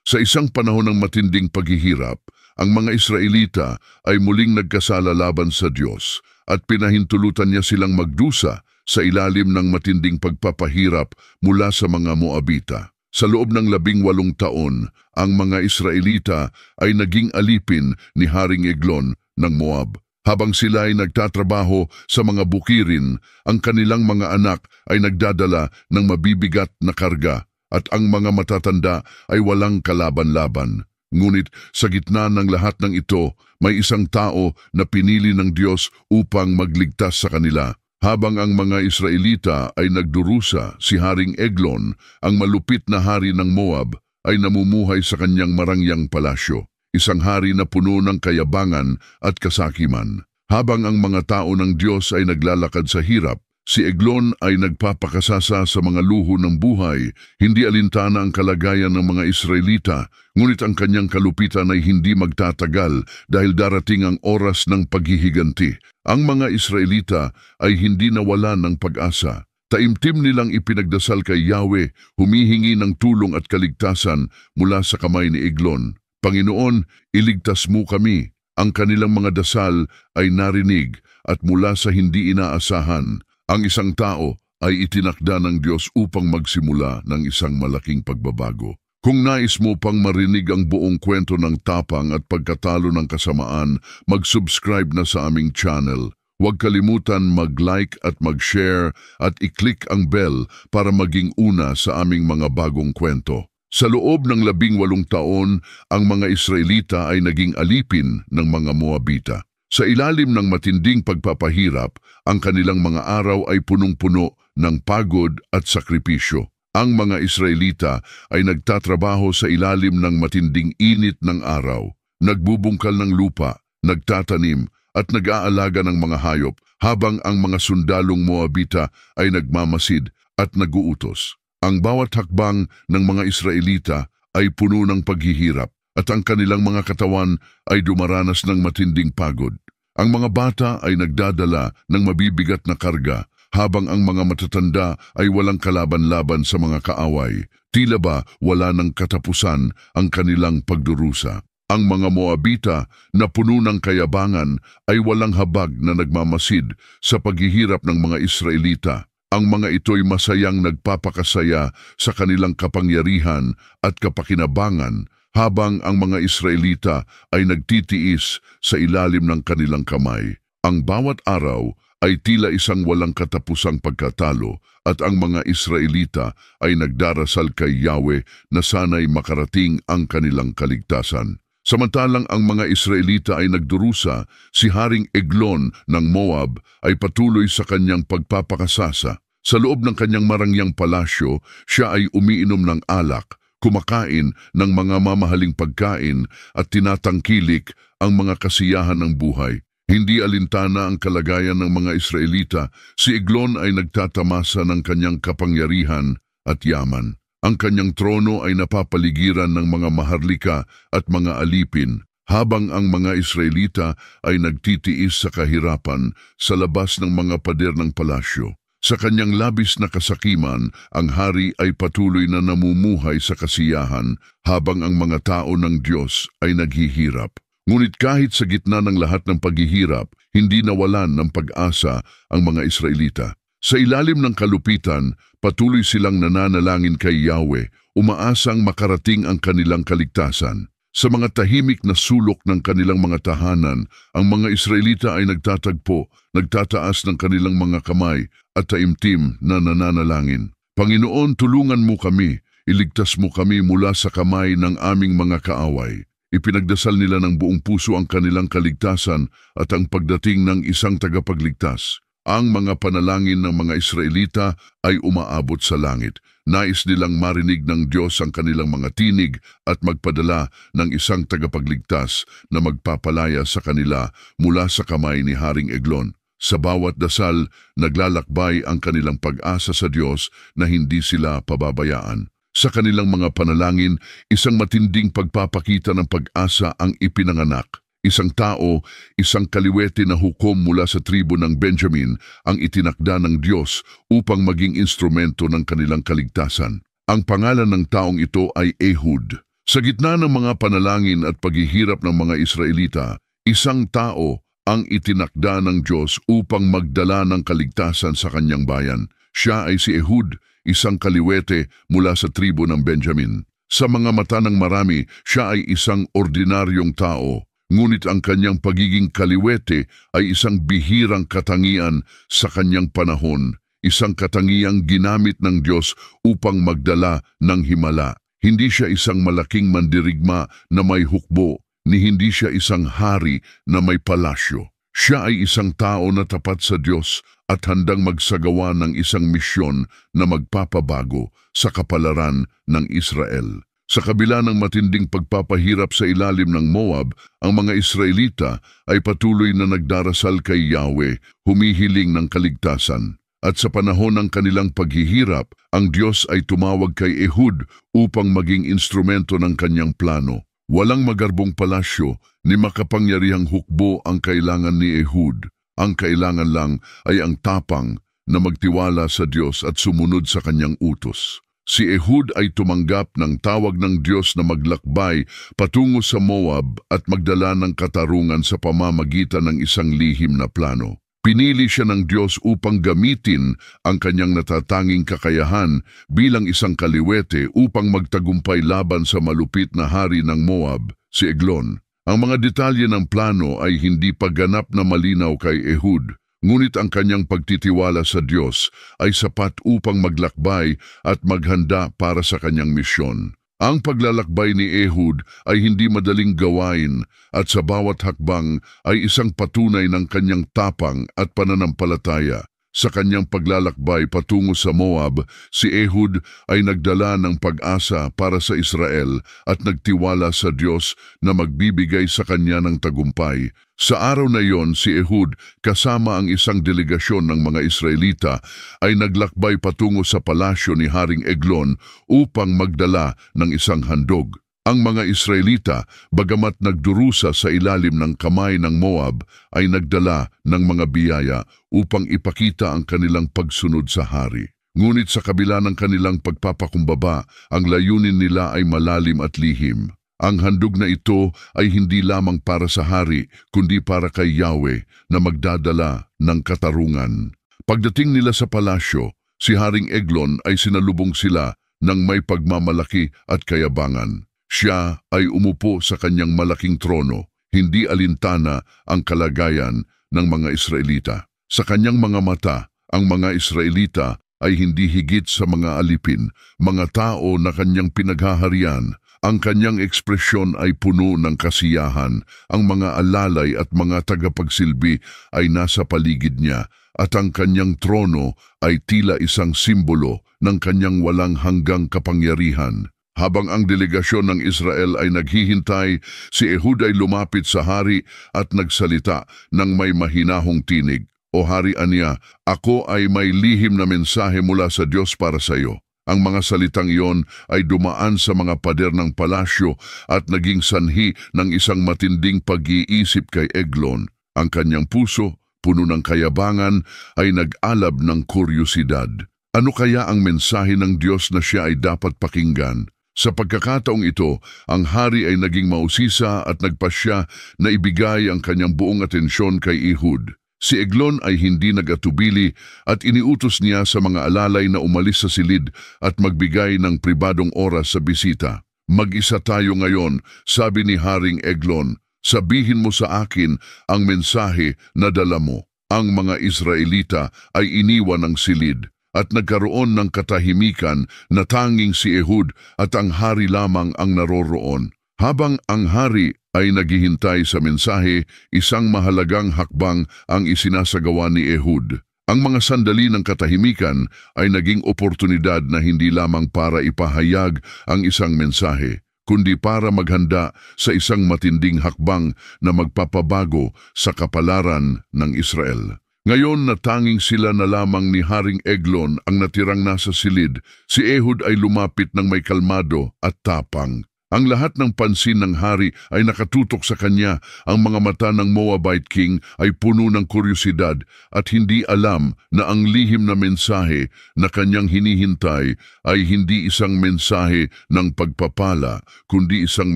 Sa isang panahon ng matinding paghihirap, ang mga Israelita ay muling nagkasala laban sa Diyos at pinahintulutan niya silang magdusa sa ilalim ng matinding pagpapahirap mula sa mga Moabita. Sa loob ng 18 taon, ang mga Israelita ay naging alipin ni Haring Eglon ng Moab. Habang sila ay nagtatrabaho sa mga bukirin, ang kanilang mga anak ay nagdadala ng mabibigat na karga at ang mga matatanda ay walang kalaban-laban. Ngunit sa gitna ng lahat ng ito, may isang tao na pinili ng Diyos upang magligtas sa kanila. Habang ang mga Israelita ay nagdurusa, si Haring Eglon, ang malupit na hari ng Moab, ay namumuhay sa kanyang marangyang palasyo, isang hari na puno ng kayabangan at kasakiman. Habang ang mga tao ng Diyos ay naglalakad sa hirap, si Eglon ay nagpapakasasa sa mga luho ng buhay. Hindi alintana ang kalagayan ng mga Israelita, ngunit ang kanyang kalupitan ay hindi magtatagal dahil darating ang oras ng paghihiganti. Ang mga Israelita ay hindi nawalan ng pag-asa. Taimtim nilang ipinagdasal kay Yahweh, humihingi ng tulong at kaligtasan mula sa kamay ni Eglon. Panginoon, iligtas mo kami. Ang kanilang mga dasal ay narinig at mula sa hindi inaasahan, ang isang tao ay itinakda ng Diyos upang magsimula ng isang malaking pagbabago. Kung nais mo pang marinig ang buong kwento ng tapang at pagkatalo ng kasamaan, mag-subscribe na sa aming channel. Huwag kalimutan mag-like at mag-share at i-click ang bell para maging una sa aming mga bagong kwento. Sa loob ng 18 taon, ang mga Israelita ay naging alipin ng mga Moabita. Sa ilalim ng matinding pagpapahirap, ang kanilang mga araw ay punong-puno ng pagod at sakripisyo. Ang mga Israelita ay nagtatrabaho sa ilalim ng matinding init ng araw, nagbubungkal ng lupa, nagtatanim at nag-aalaga ng mga hayop, habang ang mga sundalong Moabita ay nagmamasid at naguutos. Ang bawat hakbang ng mga Israelita ay puno ng paghihirap at ang kanilang mga katawan ay dumaranas ng matinding pagod. Ang mga bata ay nagdadala ng mabibigat na karga, habang ang mga matatanda ay walang kalaban-laban sa mga kaaway. Tila ba wala ng katapusan ang kanilang pagdurusa. Ang mga Moabita na puno ng kayabangan ay walang habag na nagmamasid sa paghihirap ng mga Israelita. Ang mga ito'y masayang nagpapakasaya sa kanilang kapangyarihan at kapakinabangan, habang ang mga Israelita ay nagtitiis sa ilalim ng kanilang kamay. Ang bawat araw ay tila isang walang katapusang pagkatalo at ang mga Israelita ay nagdarasal kay Yahweh na sana'y makarating ang kanilang kaligtasan. Samantalang ang mga Israelita ay nagdurusa, si Haring Eglon ng Moab ay patuloy sa kanyang pagpapakasasa. Sa loob ng kanyang marangyang palasyo, siya ay umiinom ng alak, kumakain ng mga mamahaling pagkain at tinatangkilik ang mga kasiyahan ng buhay. Hindi alintana ang kalagayan ng mga Israelita, si Eglon ay nagtatamasa ng kanyang kapangyarihan at yaman. Ang kanyang trono ay napapaligiran ng mga maharlika at mga alipin, habang ang mga Israelita ay nagtitiis sa kahirapan sa labas ng mga pader ng palasyo. Sa kanyang labis na kasakiman, ang hari ay patuloy na namumuhay sa kasiyahan habang ang mga tao ng Diyos ay naghihirap. Ngunit kahit sa gitna ng lahat ng paghihirap, hindi nawalan ng pag-asa ang mga Israelita. Sa ilalim ng kalupitan, patuloy silang nananalangin kay Yahweh, umaasang makarating ang kanilang kaligtasan. Sa mga tahimik na sulok ng kanilang mga tahanan, ang mga Israelita ay nagtatagpo, nagtataas ng kanilang mga kamay at taimtim na nananalangin. Panginoon, tulungan mo kami, iligtas mo kami mula sa kamay ng aming mga kaaway. Ipinagdasal nila ng buong puso ang kanilang kaligtasan at ang pagdating ng isang tagapagligtas. Ang mga panalangin ng mga Israelita ay umaabot sa langit. Nais nilang marinig ng Diyos ang kanilang mga tinig at magpadala ng isang tagapagligtas na magpapalaya sa kanila mula sa kamay ni Haring Eglon. Sa bawat dasal, naglalakbay ang kanilang pag-asa sa Diyos na hindi sila pababayaan. Sa kanilang mga panalangin, isang matinding pagpapakita ng pag-asa ang ipinanganak. Isang tao, isang kaliwete na hukom mula sa tribo ng Benjamin ang itinakda ng Diyos upang maging instrumento ng kanilang kaligtasan. Ang pangalan ng taong ito ay Ehud. Sa gitna ng mga panalangin at paghihirap ng mga Israelita, isang tao ang itinakda ng Diyos upang magdala ng kaligtasan sa kanyang bayan. Siya ay si Ehud, isang kaliwete mula sa tribo ng Benjamin. Sa mga mata ng marami, siya ay isang ordinaryong tao, ngunit ang kanyang pagiging kaliwete ay isang bihirang katangian sa kanyang panahon, isang katangiang ginamit ng Diyos upang magdala ng himala. Hindi siya isang malaking mandirigma na may hukbo, ni hindi siya isang hari na may palasyo. Siya ay isang tao na tapat sa Diyos at handang magsagawa ng isang misyon na magpapabago sa kapalaran ng Israel. Sa kabila ng matinding pagpapahirap sa ilalim ng Moab, ang mga Israelita ay patuloy na nagdarasal kay Yahweh, humihiling ng kaligtasan. At sa panahon ng kanilang paghihirap, ang Diyos ay tumawag kay Ehud upang maging instrumento ng kanyang plano. Walang magarbong palasyo ni makapangyarihang hukbo ang kailangan ni Ehud. Ang kailangan lang ay ang tapang na magtiwala sa Diyos at sumunod sa kanyang utos. Si Ehud ay tumanggap ng tawag ng Diyos na maglakbay patungo sa Moab at magdala ng katarungan sa pamamagitan ng isang lihim na plano. Pinili siya ng Diyos upang gamitin ang kanyang natatanging kakayahan bilang isang kaliwete upang magtagumpay laban sa malupit na hari ng Moab, si Eglon. Ang mga detalye ng plano ay hindi pa ganap na malinaw kay Ehud, ngunit ang kanyang pagtitiwala sa Diyos ay sapat upang maglakbay at maghanda para sa kanyang misyon. Ang paglalakbay ni Ehud ay hindi madaling gawain at sa bawat hakbang ay isang patunay ng kanyang tapang at pananampalataya. Sa kanyang paglalakbay patungo sa Moab, si Ehud ay nagdala ng pag-asa para sa Israel at nagtiwala sa Diyos na magbibigay sa kanya ng tagumpay. Sa araw na iyon, si Ehud kasama ang isang delegasyon ng mga Israelita ay naglakbay patungo sa palasyo ni Haring Eglon upang magdala ng isang handog. Ang mga Israelita, bagamat nagdurusa sa ilalim ng kamay ng Moab, ay nagdala ng mga biyaya upang ipakita ang kanilang pagsunod sa hari. Ngunit sa kabila ng kanilang pagpapakumbaba, ang layunin nila ay malalim at lihim. Ang handog na ito ay hindi lamang para sa hari, kundi para kay Yahweh na magdadala ng katarungan. Pagdating nila sa palasyo, si Haring Eglon ay sinalubong sila ng may pagmamalaki at kayabangan. Siya ay umupo sa kanyang malaking trono, hindi alintana ang kalagayan ng mga Israelita. Sa kanyang mga mata, ang mga Israelita ay hindi higit sa mga alipin, mga tao na kanyang pinaghaharian. Ang kanyang ekspresyon ay puno ng kasiyahan, ang mga alalay at mga tagapagsilbi ay nasa paligid niya, at ang kanyang trono ay tila isang simbolo ng kanyang walang hanggang kapangyarihan. Habang ang delegasyon ng Israel ay naghihintay, si Ehud ay lumapit sa hari at nagsalita ng may mahinahong tinig. O hari, aniya, ako ay may lihim na mensahe mula sa Diyos para sa iyo. Ang mga salitang iyon ay dumaan sa mga pader ng palasyo at naging sanhi ng isang matinding pag-iisip kay Eglon. Ang kanyang puso, puno ng kayabangan, ay nag-alab ng kuryosidad. Ano kaya ang mensahe ng Diyos na siya ay dapat pakinggan? Sa pagkakataong ito, ang hari ay naging mausisa at nagpasya na ibigay ang kanyang buong atensyon kay Ehud. Si Eglon ay hindi nag-atubili at iniutos niya sa mga alalay na umalis sa silid at magbigay ng pribadong oras sa bisita. Mag-isa tayo ngayon, sabi ni Haring Eglon. Sabihin mo sa akin ang mensahe na dala mo. Ang mga Israelita ay iniwan ng silid at nagkaroon ng katahimikan na tanging si Ehud at ang hari lamang ang naroroon. Habang ang hari ay naghihintay sa mensahe, isang mahalagang hakbang ang isinasagawa ni Ehud. Ang mga sandali ng katahimikan ay naging oportunidad na hindi lamang para ipahayag ang isang mensahe, kundi para maghanda sa isang matinding hakbang na magpapabago sa kapalaran ng Israel. Ngayon na tanging sila na lamang ni Haring Eglon ang natirang nasa silid, si Ehud ay lumapit ng may kalmado at tapang. Ang lahat ng pansin ng hari ay nakatutok sa kanya. Ang mga mata ng Moabite king ay puno ng kuryosidad at hindi alam na ang lihim na mensahe na kanyang hinihintay ay hindi isang mensahe ng pagpapala, kundi isang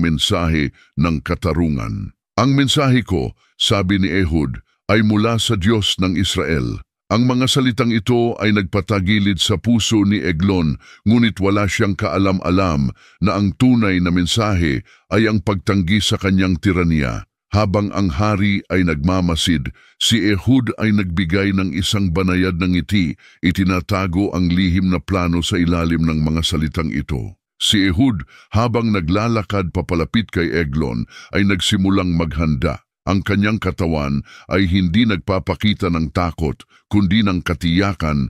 mensahe ng katarungan. Ang mensahe ko, sabi ni Ehud, ay mula sa Diyos ng Israel. Ang mga salitang ito ay nagpatagilid sa puso ni Eglon, ngunit wala siyang kaalam-alam na ang tunay na mensahe ay ang pagtanggi sa kanyang tiraniya. Habang ang hari ay nagmamasid, si Ehud ay nagbigay ng isang banayad ng ngiti, itinatago ang lihim na plano sa ilalim ng mga salitang ito. Si Ehud, habang naglalakad papalapit kay Eglon, ay nagsimulang maghanda. Ang kanyang katawan ay hindi nagpapakita ng takot, kundi ng katiyakan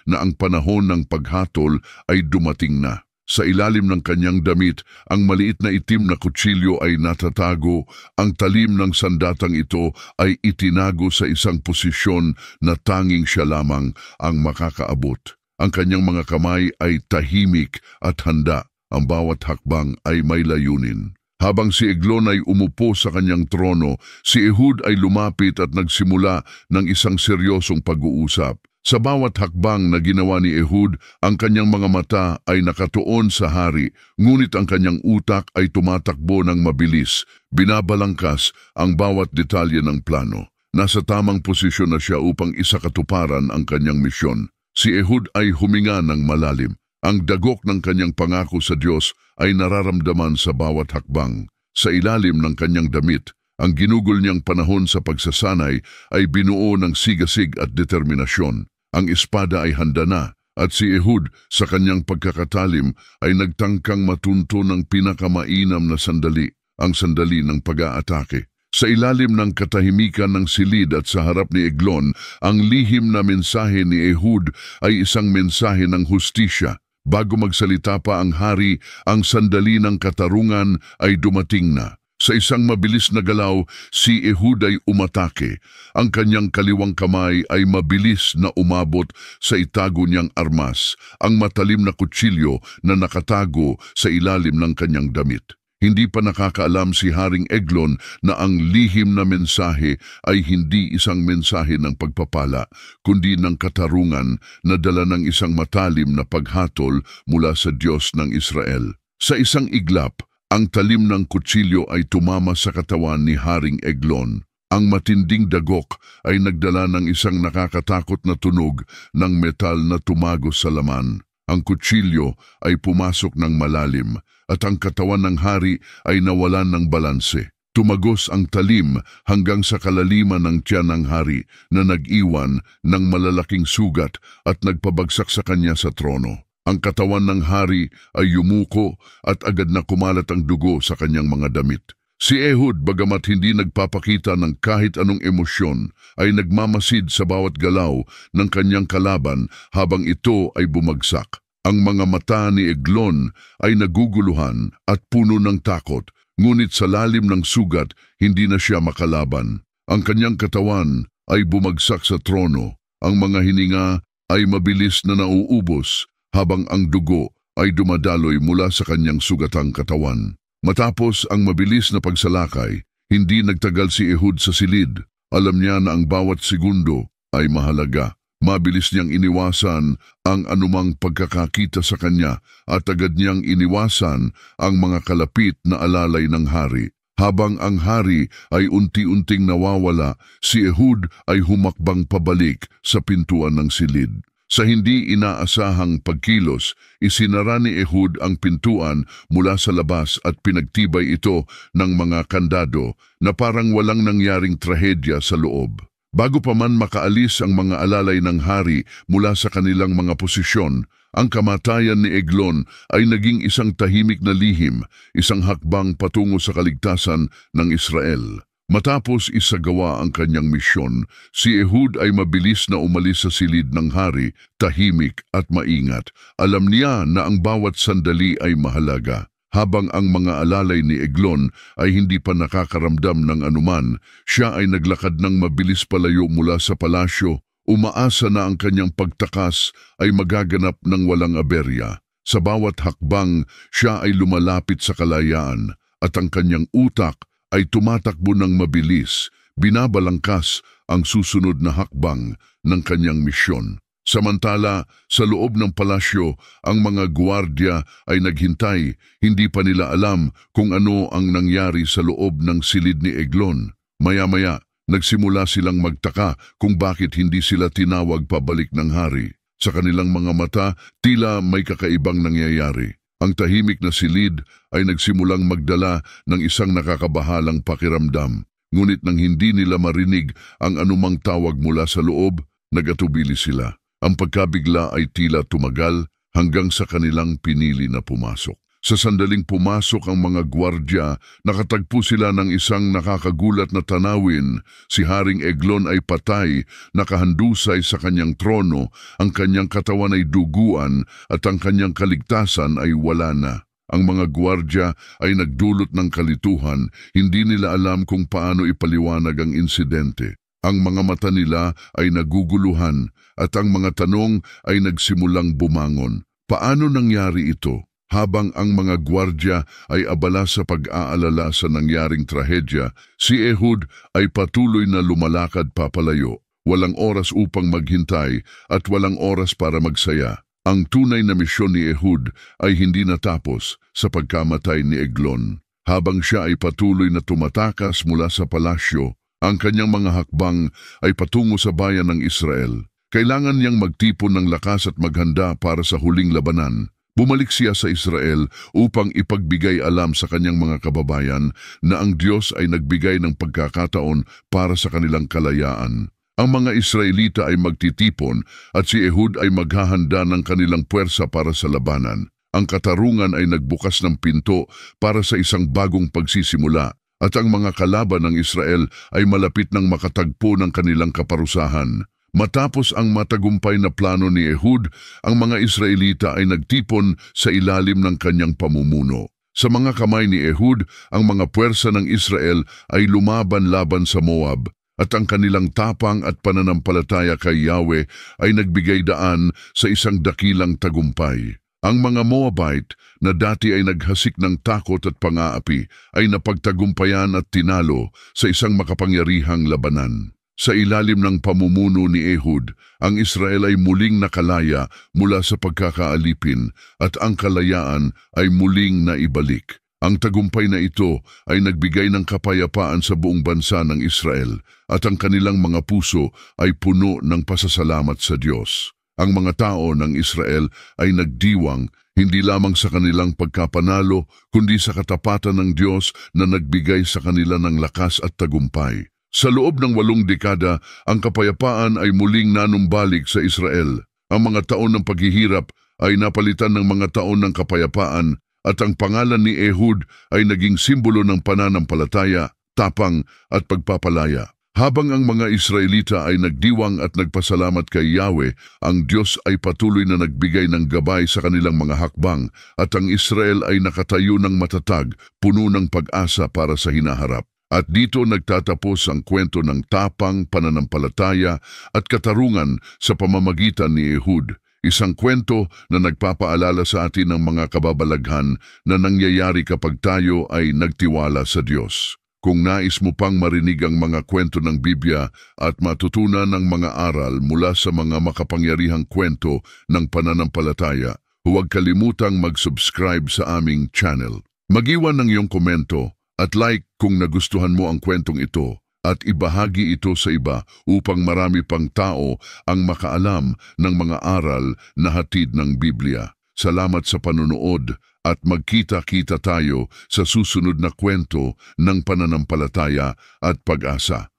na ang panahon ng paghatol ay dumating na. Sa ilalim ng kanyang damit, ang maliit na itim na kutsilyo ay natatago. Ang talim ng sandatang ito ay itinago sa isang posisyon na tanging siya lamang ang makakaabot. Ang kanyang mga kamay ay tahimik at handa. Ang bawat hakbang ay may layunin. Habang si Eglon ay umupo sa kanyang trono, si Ehud ay lumapit at nagsimula ng isang seryosong pag-uusap. Sa bawat hakbang na ginawa ni Ehud, ang kanyang mga mata ay nakatuon sa hari, ngunit ang kanyang utak ay tumatakbo ng mabilis. Binabalangkas ang bawat detalye ng plano. Nasa tamang posisyon na siya upang isakatuparan ang kanyang misyon. Si Ehud ay huminga ng malalim. Ang dagok ng kanyang pangako sa Diyos ay nararamdaman sa bawat hakbang. Sa ilalim ng kanyang damit, ang ginugol niyang panahon sa pagsasanay ay binuo ng sigasig at determinasyon. Ang espada ay handa na, at si Ehud sa kanyang pagkakatalim ay nagtangkang matunto ng pinakamainam na sandali, ang sandali ng pag-aatake. Sa ilalim ng katahimikan ng silid at sa harap ni Eglon, ang lihim na mensahe ni Ehud ay isang mensahe ng hustisya. Bago magsalita pa ang hari, ang sandali ng katarungan ay dumating na. Sa isang mabilis na galaw, si Ehud ay umatake. Ang kanyang kaliwang kamay ay mabilis na umabot sa itago niyang armas, ang matalim na kutsilyo na nakatago sa ilalim ng kanyang damit. Hindi pa nakakaalam si Haring Eglon na ang lihim na mensahe ay hindi isang mensahe ng pagpapala, kundi ng katarungan na dala ng isang matalim na paghatol mula sa Diyos ng Israel. Sa isang iglap, ang talim ng kutsilyo ay tumama sa katawan ni Haring Eglon. Ang matinding dagok ay nagdala ng isang nakakatakot na tunog ng metal na tumagos sa laman. Ang kutsilyo ay pumasok ng malalim at ang katawan ng hari ay nawalan ng balanse. Tumagos ang talim hanggang sa kalaliman ng tiyan ng hari na nag-iwan ng malalaking sugat at nagpabagsak sa kanya sa trono. Ang katawan ng hari ay yumuko at agad na kumalat ang dugo sa kanyang mga damit. Si Ehud, bagamat hindi nagpapakita ng kahit anong emosyon, ay nagmamasid sa bawat galaw ng kanyang kalaban habang ito ay bumagsak. Ang mga mata ni Eglon ay naguguluhan at puno ng takot, ngunit sa lalim ng sugat hindi na siya makalaban. Ang kanyang katawan ay bumagsak sa trono. Ang mga hininga ay mabilis na nauubos habang ang dugo ay dumadaloy mula sa kanyang sugatang katawan. Matapos ang mabilis na pagsalakay, hindi nagtagal si Ehud sa silid. Alam niya na ang bawat segundo ay mahalaga. Mabilis niyang iniwasan ang anumang pagkakakita sa kanya at agad niyang iniwasan ang mga kalapit na alalay ng hari. Habang ang hari ay unti-unting nawawala, si Ehud ay humakbang pabalik sa pintuan ng silid. Sa hindi inaasahang pagkilos, isinara ni Ehud ang pintuan mula sa labas at pinagtibay ito ng mga kandado na parang walang nangyaring trahedya sa loob. Bago pa man makaalis ang mga alalay ng hari mula sa kanilang mga posisyon, ang kamatayan ni Eglon ay naging isang tahimik na lihim, isang hakbang patungo sa kaligtasan ng Israel. Matapos isagawa ang kanyang misyon, si Ehud ay mabilis na umalis sa silid ng hari, tahimik at maingat. Alam niya na ang bawat sandali ay mahalaga. Habang ang mga alalay ni Eglon ay hindi pa nakakaramdam ng anuman, siya ay naglakad ng mabilis palayo mula sa palasyo, umaasa na ang kanyang pagtakas ay magaganap ng walang aberya. Sa bawat hakbang, siya ay lumalapit sa kalayaan at ang kanyang utak ay tumatakbo ng mabilis, binabalangkas ang susunod na hakbang ng kanyang misyon. Samantala, sa loob ng palasyo, ang mga gwardiya ay naghintay, hindi pa nila alam kung ano ang nangyari sa loob ng silid ni Eglon. Maya-maya, nagsimula silang magtaka kung bakit hindi sila tinawag pabalik ng hari. Sa kanilang mga mata, tila may kakaibang nangyayari. Ang tahimik na silid ay nagsimulang magdala ng isang nakakabahalang pakiramdam. Ngunit nang hindi nila marinig ang anumang tawag mula sa loob, nagatubili sila. Ang pagkabigla ay tila tumagal hanggang sa kanilang pinili na pumasok. Sa sandaling pumasok ang mga gwardya, nakatagpo sila ng isang nakakagulat na tanawin. Si Haring Eglon ay patay, nakahandusay sa kanyang trono, ang kanyang katawan ay duguan at ang kanyang kaligtasan ay wala na. Ang mga gwardya ay nagdulot ng kalituhan, hindi nila alam kung paano ipaliwanag ang insidente. Ang mga mata nila ay naguguluhan at ang mga tanong ay nagsimulang bumangon. Paano nangyari ito? Habang ang mga gwardya ay abala sa pag-aalala sa nangyaring trahedya, si Ehud ay patuloy na lumalakad papalayo. Walang oras upang maghintay at walang oras para magsaya. Ang tunay na misyon ni Ehud ay hindi natapos sa pagkamatay ni Eglon. Habang siya ay patuloy na tumatakas mula sa palasyo, ang kanyang mga hakbang ay patungo sa bayan ng Israel. Kailangan niyang magtipon ng lakas at maghanda para sa huling labanan. Bumalik siya sa Israel upang ipagbigay alam sa kanyang mga kababayan na ang Diyos ay nagbigay ng pagkakataon para sa kanilang kalayaan. Ang mga Israelita ay magtitipon at si Ehud ay maghahanda ng kanilang puwersa para sa labanan. Ang katarungan ay nagbukas ng pinto para sa isang bagong pagsisimula at ang mga kalaban ng Israel ay malapit ng makatagpo ng kanilang kaparusahan. Matapos ang matagumpay na plano ni Ehud, ang mga Israelita ay nagtipon sa ilalim ng kanyang pamumuno. Sa mga kamay ni Ehud, ang mga puwersa ng Israel ay lumaban-laban sa Moab, at ang kanilang tapang at pananampalataya kay Yahweh ay nagbigay daan sa isang dakilang tagumpay. Ang mga Moabite na dati ay naghasik ng takot at pang-aapi ay napagtagumpayan at tinalo sa isang makapangyarihang labanan. Sa ilalim ng pamumuno ni Ehud, ang Israel ay muling nakalaya mula sa pagkakaalipin at ang kalayaan ay muling naibalik. Ang tagumpay na ito ay nagbigay ng kapayapaan sa buong bansa ng Israel at ang kanilang mga puso ay puno ng pasasalamat sa Diyos. Ang mga tao ng Israel ay nagdiwang hindi lamang sa kanilang pagkapanalo kundi sa katapatan ng Diyos na nagbigay sa kanila ng lakas at tagumpay. Sa loob ng 8 dekada, ang kapayapaan ay muling nanumbalik sa Israel. Ang mga taon ng paghihirap ay napalitan ng mga taon ng kapayapaan at ang pangalan ni Ehud ay naging simbolo ng pananampalataya, tapang at pagpapalaya. Habang ang mga Israelita ay nagdiwang at nagpasalamat kay Yahweh, ang Diyos ay patuloy na nagbigay ng gabay sa kanilang mga hakbang at ang Israel ay nakatayo ng matatag, puno ng pag-asa para sa hinaharap. At dito nagtatapos ang kwento ng tapang, pananampalataya at katarungan sa pamamagitan ni Ehud. Isang kwento na nagpapaalala sa atin ng mga kababalaghan na nangyayari kapag tayo ay nagtiwala sa Diyos. Kung nais mo pang marinig ang mga kwento ng Biblia at matutunan ng mga aral mula sa mga makapangyarihang kwento ng pananampalataya, huwag kalimutang mag-subscribe sa aming channel. Mag-iwan ng iyong komento at like kung nagustuhan mo ang kwentong ito at ibahagi ito sa iba upang marami pang tao ang makaalam ng mga aral na hatid ng Biblia. Salamat sa panunood at magkita-kita tayo sa susunod na kwento ng pananampalataya at pag-asa.